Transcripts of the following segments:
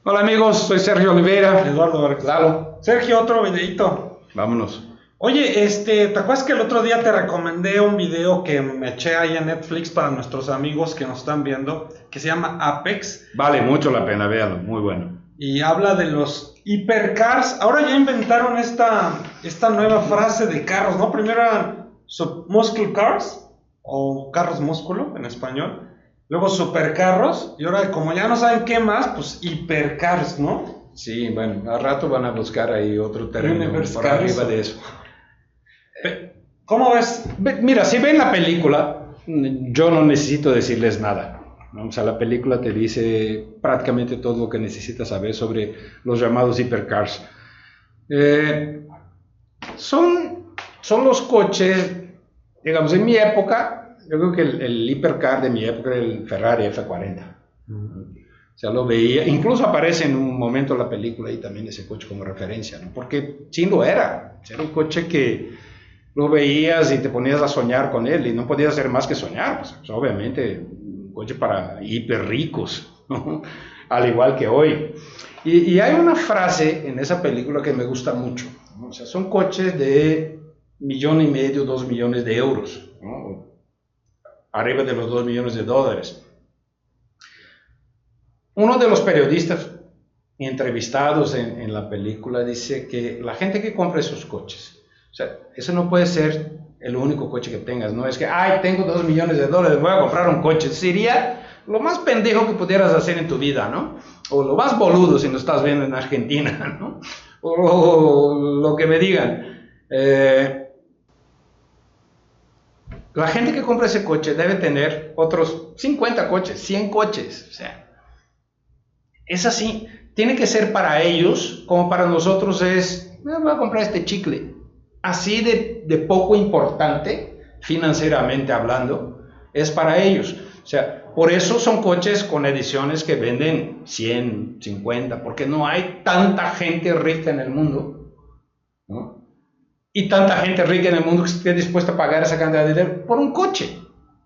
Hola amigos, soy Sergio Oliveira. Eduardo Vargas. Lalo. Sergio, otro videito. Vámonos. Oye, ¿te acuerdas que el otro día te recomendé un video que me eché ahí en Netflix para nuestros amigos que nos están viendo, que se llama Apex? Vale mucho la pena, véanlo, muy bueno. Y habla de los hipercars. Ahora ya inventaron esta nueva frase de carros, ¿no? Primero eran muscle cars, o carros músculo en español. Luego supercarros, y ahora como ya no saben qué más, pues hipercars, ¿no? Sí, bueno, al rato van a buscar ahí otro terreno por arriba de eso. ¿Cómo ves? Mira, si ven la película, yo no necesito decirles nada, ¿no? O sea, la película te dice prácticamente todo lo que necesitas saber sobre los llamados hipercars. Son los coches, digamos, en mi época. Yo creo que el hipercar de mi época era el Ferrari F40. O sea, lo veía, incluso aparece en un momento en la película y también ese coche como referencia, ¿no? Porque sí lo era. Era un coche que lo veías y te ponías a soñar con él y no podías hacer más que soñar. Pues, obviamente, un coche para hiper ricos, ¿no? Al igual que hoy. Y hay una frase en esa película que me gusta mucho, ¿no? O sea, son coches de 1,5 millones, 2 millones de euros, ¿no? Arriba de los 2 millones de dólares. Uno de los periodistas entrevistados en la película dice que la gente que compra esos coches, o sea, eso no puede ser el único coche que tengas, no es que, ay, tengo 2 millones de dólares, voy a comprar un coche. Sería lo más pendejo que pudieras hacer en tu vida, ¿no? O lo más boludo si lo estás viendo en Argentina, ¿no? O lo que me digan. La gente que compra ese coche debe tener otros 50 coches, 100 coches, o sea, es así. Tiene que ser para ellos, como para nosotros es, voy a comprar este chicle. Así de poco importante, financieramente hablando, es para ellos. O sea, por eso son coches con ediciones que venden 100, 50, porque no hay tanta gente rica en el mundo, ¿no? Y tanta gente rica en el mundo que esté dispuesta a pagar esa cantidad de dinero por un coche.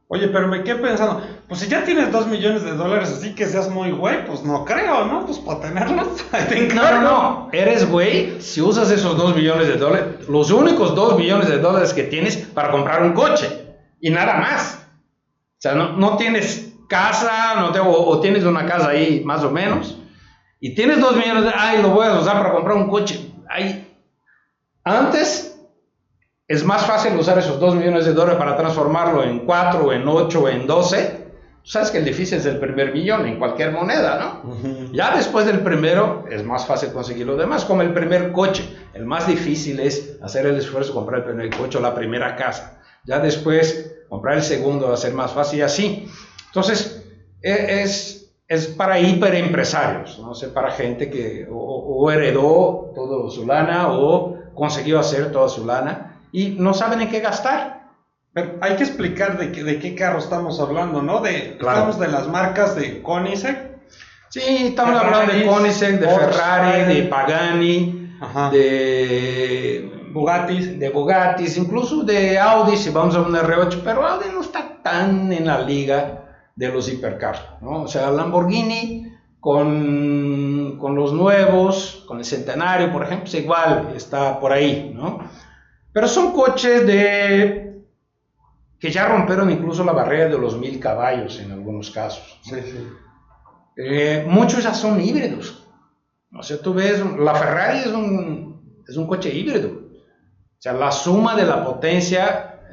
Oye, pero me quedé pensando, pues si ya tienes 2 millones de dólares, así que seas muy güey, pues no creo, ¿no? Pues para tenerlos, te encargo. No, eres güey si usas esos 2 millones de dólares, los únicos 2 millones de dólares que tienes para comprar un coche, y nada más. O sea, no tienes casa, o tienes una casa ahí más o menos, y tienes 2 millones de, ay, lo voy a usar para comprar un coche. Ay, antes es más fácil usar esos 2 millones de dólares para transformarlo en 4, en 8, en 12. Tú sabes que el difícil es el primer millón en cualquier moneda, ¿no? Uh-huh. Ya después del primero es más fácil conseguir lo demás, como el primer coche. El más difícil es hacer el esfuerzo de comprar el primer coche o la primera casa. Ya después comprar el segundo va a ser más fácil y así. Entonces es para hiperempresarios, ¿no? O sea, para gente que o heredó toda su lana o consiguió hacer toda su lana y no saben en qué gastar. Pero hay que explicar de qué carro estamos hablando, ¿no? Claro. Estamos de las marcas de Koenigsegg. Sí, estamos hablando de Koenigsegg, de Porsche, Ferrari, de Pagani, ajá, de Bugattis, incluso de Audi, si vamos a un R8, pero Audi no está tan en la liga de los hipercars, ¿no? O sea, Lamborghini con los nuevos, con el Centenario, por ejemplo, pues igual está por ahí, ¿no? Pero son coches que ya rompieron incluso la barrera de los 1,000 caballos en algunos casos. Sí, sí. Muchos ya son híbridos. O sea, tú ves, la Ferrari es un coche híbrido. O sea, la suma de la potencia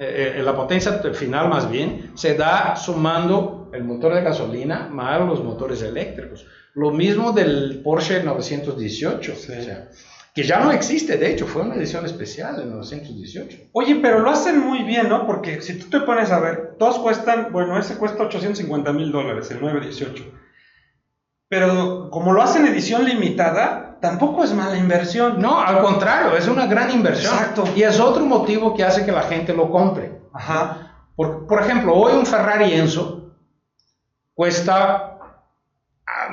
final más bien, se da sumando el motor de gasolina más los motores eléctricos. Lo mismo del Porsche 918. Sí. O sea, que ya no existe, de hecho, fue una edición especial en 918. Oye, pero lo hacen muy bien, ¿no? Porque si tú te pones a ver, todos cuestan, bueno, ese cuesta $850,000, el 918. Pero como lo hacen edición limitada, tampoco es mala inversión. No, al contrario, es una gran inversión. Exacto. Y es otro motivo que hace que la gente lo compre. Ajá. Por ejemplo, hoy un Ferrari Enzo cuesta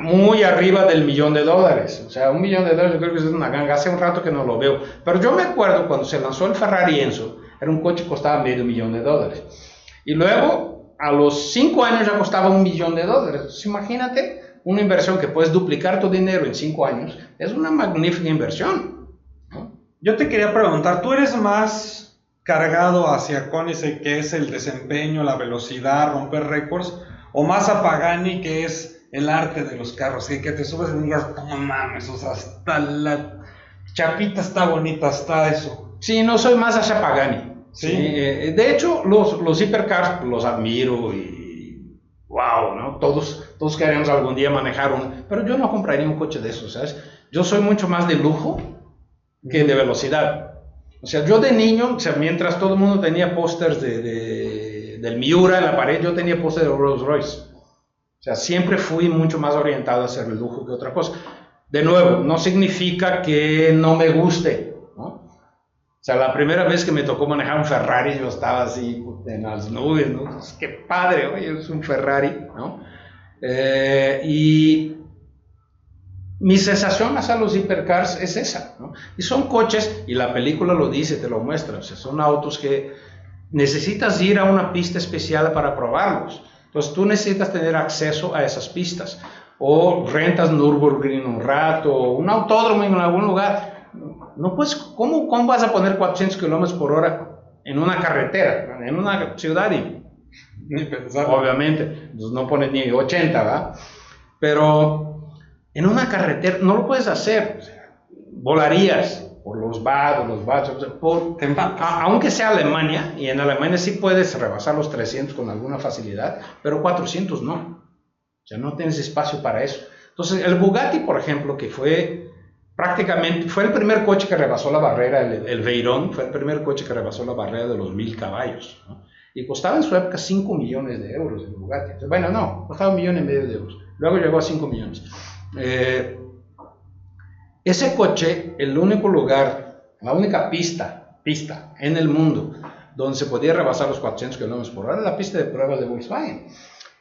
muy arriba del $1.000.000. O sea, $1.000.000 yo creo que es una ganga. Hace un rato que no lo veo. Pero yo me acuerdo cuando se lanzó el Ferrari Enzo, era un coche que costaba $500.000. Y luego, a los 5 años ya costaba $1.000.000. Entonces, imagínate una inversión que puedes duplicar tu dinero en 5 años. Es una magnífica inversión, ¿no? Yo te quería preguntar, ¿tú eres más cargado hacia Koenigsegg, que es el desempeño, la velocidad, romper récords, o más a Pagani, que es el arte de los carros, que te subes y digas, no mames, o sea, hasta la chapita está bonita, hasta eso? Sí, no soy más hacia Pagani. ¿Sí? De hecho, los hipercars los admiro y wow, ¿no? Todos queremos algún día manejar uno, pero yo no compraría un coche de esos, ¿sabes? Yo soy mucho más de lujo que de velocidad. O sea, yo de niño, o sea, mientras todo el mundo tenía pósters del Miura en la pared, yo tenía pósters de Rolls Royce. O sea, siempre fui mucho más orientado a hacer el lujo que otra cosa. De nuevo, no significa que no me guste, ¿no? O sea, la primera vez que me tocó manejar un Ferrari, yo estaba así en las nubes, ¿no? Entonces, qué padre, oye, es un Ferrari, ¿no? Y mi sensación hacia los hipercars es esa, ¿no? Y son coches, y la película lo dice, te lo muestra, o sea, son autos que necesitas ir a una pista especial para probarlos. Entonces tú necesitas tener acceso a esas pistas, o rentas Nürburgring un rato, o un autódromo en algún lugar. No puedes, ¿cómo vas a poner 400 kilómetros por hora en una carretera, en una ciudad? Ni pensar. Obviamente, pues no pones ni 80, ¿verdad? Pero en una carretera no lo puedes hacer. O sea, volarías por los vados, aunque sea Alemania, y en Alemania sí puedes rebasar los 300 con alguna facilidad, pero 400 no. O sea, no tienes espacio para eso. Entonces, el Bugatti, por ejemplo, que fue prácticamente, fue el primer coche que rebasó la barrera, el Veyron, fue el primer coche que rebasó la barrera de los 1000 caballos, ¿no? Y costaba en su época 5 millones de euros el Bugatti. Entonces, bueno, no, costaba 1,5 millones de euros. Luego llegó a 5 millones. Ese coche, el único lugar, la única pista en el mundo donde se podía rebasar los 400 kilómetros por hora era la pista de pruebas de Volkswagen.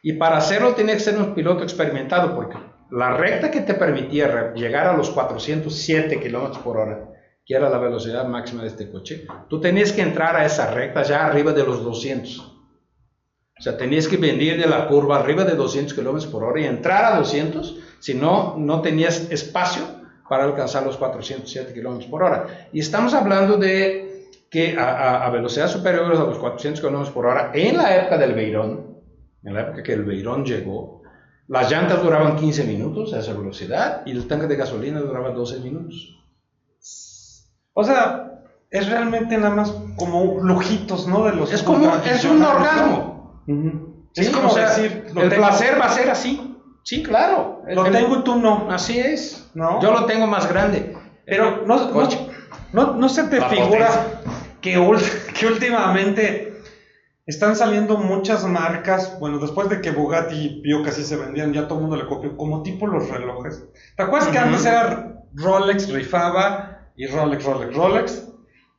Y para hacerlo tenía que ser un piloto experimentado, porque la recta que te permitía llegar a los 407 kilómetros por hora, que era la velocidad máxima de este coche, tú tenías que entrar a esa recta ya arriba de los 200. O sea, tenías que venir de la curva arriba de 200 kilómetros por hora y entrar a 200, si no, no tenías espacio para alcanzar los 407 kilómetros por hora. Y estamos hablando de que a velocidades superiores a los 400 kilómetros por hora, en la época del Veyron, en la época que el Veyron llegó, las llantas duraban 15 minutos a esa velocidad y el tanque de gasolina duraba 12 minutos. O sea, es realmente nada más como lujitos, ¿no? De los es como, es un orgasmo. Uh-huh. Sí, es como decir, el placer va a ser así. Sí, claro. Lo tengo y tú no. Así es. ¿No? Yo lo tengo más grande. Pero no se te figura que últimamente están saliendo muchas marcas, bueno, después de que Bugatti vio que así se vendían, ya todo el mundo le copió, como tipo los relojes. ¿Te acuerdas que antes era Rolex, rifaba, y Rolex?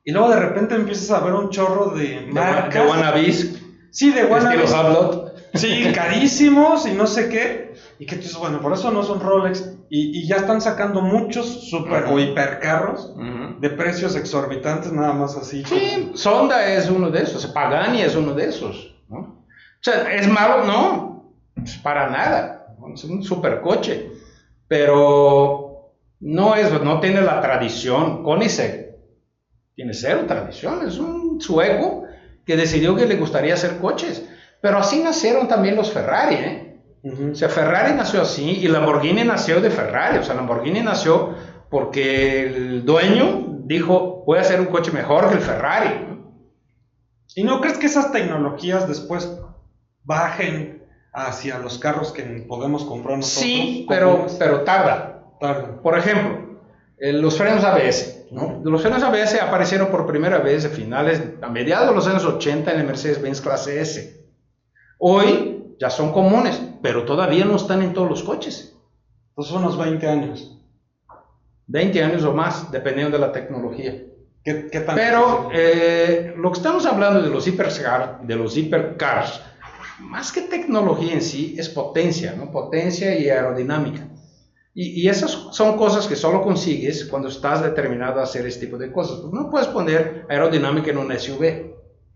Y luego de repente empiezas a ver un chorro de marcas. De wannabes. Sí, de wannabes. Estilo Hublot. Sí, carísimos y no sé qué. Y que tú dices, bueno, por eso no son Rolex. Y ya están sacando muchos super o hipercarros de precios exorbitantes, nada más así. Sí, Sonda es uno de esos, Pagani es uno de esos, ¿no? O sea, ¿es malo? No, pues para nada. Es un supercoche. Pero no tiene la tradición. Koenigsegg tiene cero tradición. Es un sueco que decidió que le gustaría hacer coches. Pero así nacieron también los Ferrari, ¿eh? O sea, Ferrari nació así y Lamborghini nació de Ferrari. O sea, Lamborghini nació porque el dueño dijo, voy a hacer un coche mejor que el Ferrari. ¿Y no crees que esas tecnologías después bajen hacia los carros que podemos comprar nosotros? Sí, pero tarda. Por ejemplo, los frenos ABS, ¿no? Los frenos ABS aparecieron por primera vez a mediados de los años 80 en el Mercedes-Benz Clase S. Hoy ya son comunes, pero todavía no están en todos los coches. Entonces unos 20 años. 20 años o más, dependiendo de la tecnología. ¿Qué tan pero lo que estamos hablando de los hipercars, más que tecnología en sí, es potencia, ¿no? Potencia y aerodinámica. Y esas son cosas que solo consigues cuando estás determinado a hacer este tipo de cosas. Pues no puedes poner aerodinámica en un SUV,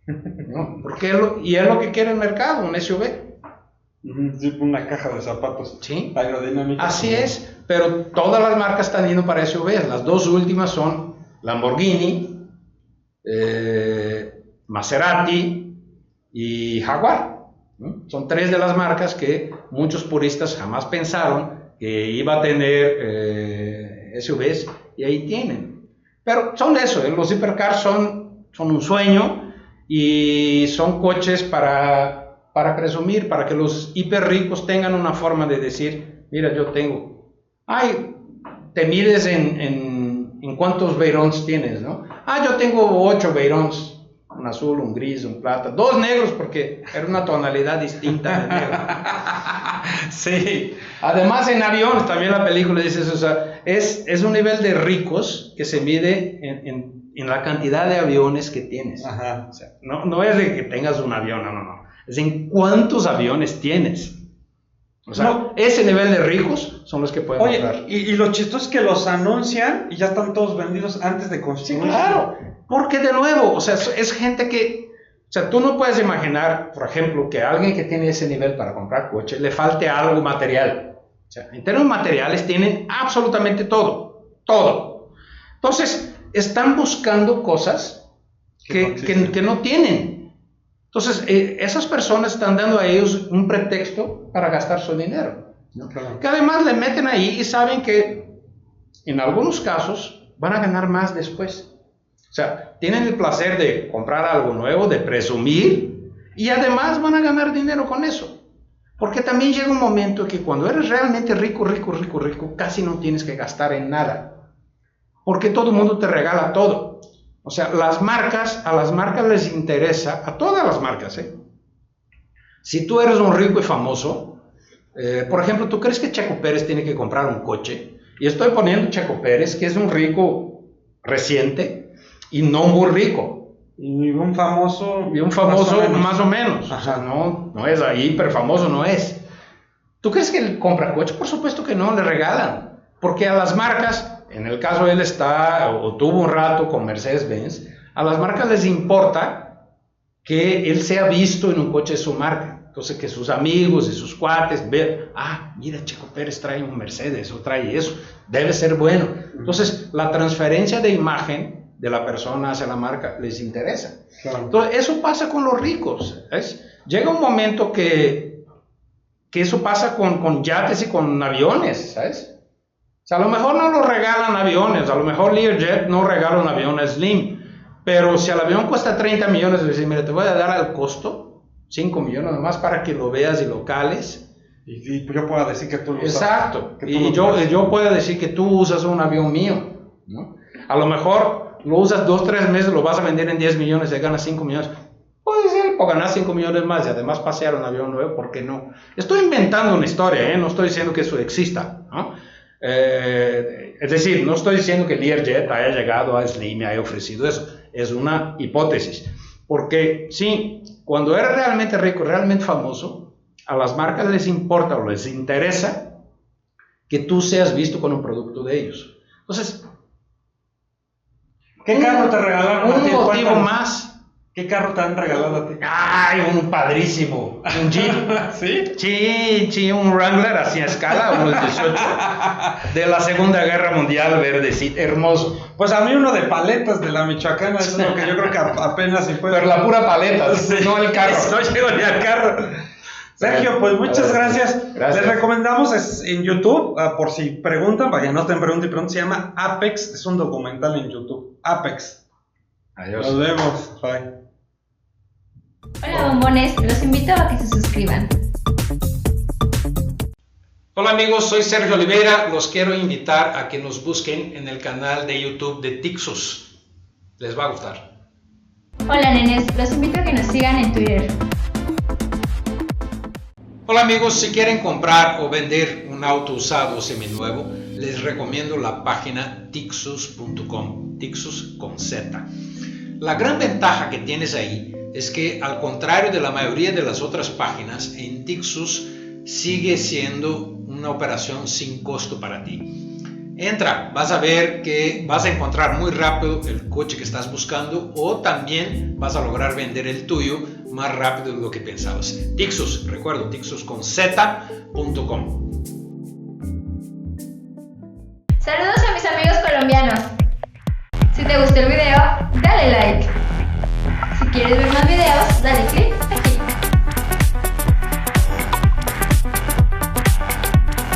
¿no? Porque es lo que quiere el mercado, un SUV. Una caja de zapatos. Sí, aerodinámica. así es, pero todas las marcas están yendo para SUVs. Las dos últimas son Lamborghini, Maserati y Jaguar, ¿no? Son tres de las marcas que muchos puristas jamás pensaron que iba a tener SUVs, y ahí tienen. Pero son eso, los hipercars son un sueño, y son coches para presumir, para que los hiper ricos tengan una forma de decir, mira, yo tengo. Ay, te mides en cuántos Veyrons tienes, ¿no? Yo tengo 8 Veyrons. Un azul, un gris, un plata, 2 negros porque era una tonalidad distinta de negro. Sí. Además, en aviones, también la película dice eso, o sea, es un nivel de ricos que se mide en la cantidad de aviones que tienes. Ajá. O sea, no es de que tengas un avión, no. Es en cuántos aviones tienes. O sea, ese nivel de ricos son los que pueden comprar. Y lo chistoso es que los anuncian y ya están todos vendidos antes de construir. Sí, claro. Porque de nuevo, o sea, es gente que, o sea, tú no puedes imaginar, por ejemplo, que a alguien que tiene ese nivel para comprar coche le falte algo material. O sea, en términos materiales tienen absolutamente todo. Entonces, están buscando cosas que no tienen. Entonces, esas personas están dando a ellos un pretexto para gastar su dinero, ¿no? Claro. Que además le meten ahí y saben que en algunos casos van a ganar más después. O sea, tienen el placer de comprar algo nuevo, de presumir, y además van a ganar dinero con eso. Porque también llega un momento que cuando eres realmente rico, casi no tienes que gastar en nada. Porque todo el mundo te regala todo. O sea, a las marcas les interesa, a todas las marcas, Si tú eres un rico y famoso, por ejemplo, ¿tú crees que Checo Pérez tiene que comprar un coche? Y estoy poniendo Checo Pérez, que es un rico reciente, y no muy rico. Y un famoso más o menos. O sea, no es ahí, pero famoso no es. ¿Tú crees que él compra coche? Por supuesto que no, le regalan. Porque a las marcas, en el caso él tuvo un rato con Mercedes-Benz, a las marcas les importa que él sea visto en un coche de su marca. Entonces, que sus amigos y sus cuates vean, mira, Checo Pérez trae un Mercedes o trae eso, debe ser bueno. Entonces, la transferencia de imagen de la persona hacia la marca les interesa. Claro. Entonces, eso pasa con los ricos, ¿ves? Llega un momento que eso pasa con yates y con aviones, ¿sabes? O sea, a lo mejor no lo regalan aviones, a lo mejor Learjet no regala un avión a Slim, pero si el avión cuesta 30 millones, le dicen, mira, te voy a dar al costo 5 millones nomás para que lo veas y lo cales. Y yo pueda decir que tú lo usas. Exacto. Y yo puedo decir que tú usas un avión mío, ¿no? A lo mejor lo usas 2-3 meses, lo vas a vender en 10 millones y ganas 5 millones. Puede ser, por ganar 5 millones más y además pasear un avión nuevo, ¿por qué no? Estoy inventando una historia, no estoy diciendo que eso exista, ¿no? Es decir, no estoy diciendo que Learjet haya llegado a Slim y haya ofrecido eso. Es una hipótesis. Porque sí, cuando eres realmente rico, realmente famoso, a las marcas les importa o les interesa que tú seas visto con un producto de ellos. Entonces, ¿qué carro te regalaron? Un motivo más. ¿Qué carro te han regalado a ti? Un padrísimo. Un Jeep. ¿Sí? Sí, un Wrangler así a escala, uno del 18. De la Segunda Guerra Mundial, verdecito, hermoso. Pues a mí uno de paletas de la Michoacana, eso es lo que yo creo que apenas se puede. Pero la pura paleta, sí, no el carro. No llego ni al carro. Sergio, pues muchas gracias. Les recomendamos en YouTube, por si preguntan, vaya, no estén preguntando, se llama Apex, es un documental en YouTube. Apex. Adiós. Nos vemos. Bye. Hola bombones, los invito a que se suscriban. Hola amigos, soy Sergio Oliveira, los quiero invitar a que nos busquen en el canal de YouTube de Tixus. Les va a gustar. Hola nenes, los invito a que nos sigan en Twitter. Hola amigos, si quieren comprar o vender un auto usado o seminuevo, les recomiendo la página Tixus.com, Tixus con Z. La gran ventaja que tienes ahí es que al contrario de la mayoría de las otras páginas, en Tixus sigue siendo una operación sin costo para ti. Entra, vas a ver que vas a encontrar muy rápido el coche que estás buscando o también vas a lograr vender el tuyo más rápido de lo que pensabas. Tixus, recuerdo, Tixus con z.com. Saludos a mis amigos colombianos. Si te gustó el video, dale like. Si quieres ver más videos, dale click.